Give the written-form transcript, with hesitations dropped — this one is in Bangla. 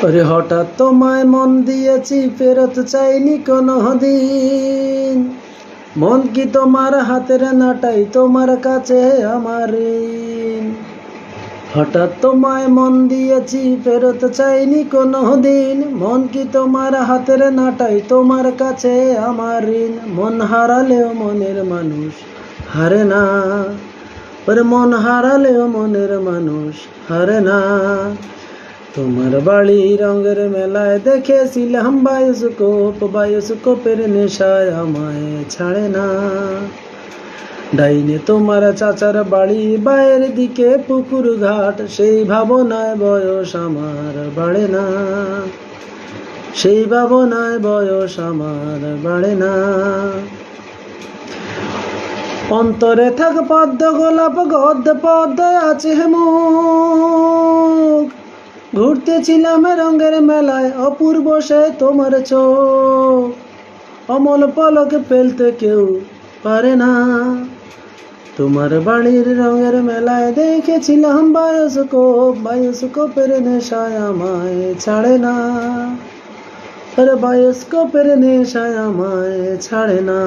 ওরে হঠাৎ তোমায় মন দিয়েছি, ফেরত চাইনি কোনো দিন। মন কি তোমার হাতের নাটাই, তোমার কাছে আমার ঋণ। হঠাৎ তোমায় মন দিয়েছি, ফেরত চাইনি কোনো দিন। মন কি তোমার হাতের নাটাই, তোমার কাছে আমার ঋণ। মন হারালেও মনের মানুষ হারে না, ওরে মন হারালেও মনের মানুষ হারে না। তোমার বাড়ি রঙের মেলায় দেখেছিলাম বায়োস্কোপের নেশায় আমায় ছাড়ে না। ডাইনে তোমার চাচার বাড়ি, বাইরের দিকে পুকুর ঘাট, সেই ভাবনায় বয়স আমার বাড়ে না, সেই ভাবনায় বয়স আমার বাড়ে না। অন্তরে থাক পদ্ম গোলাপ, গদ্য পদ্ম আছে মুখ। ঘুরতেছিলাম রঙের মেলায়, অপূর্ব সে তোমার চোখ। অমল পলক ফেলতে কেউ পারে না। তোমার বাড়ির রঙের মেলায় দেখেছিলাম বায়োস্কোপের নেশায় আমায় ছাড়ে না, আরে বায়োস্কোপের নেশায় আমায় ছাড়ে না।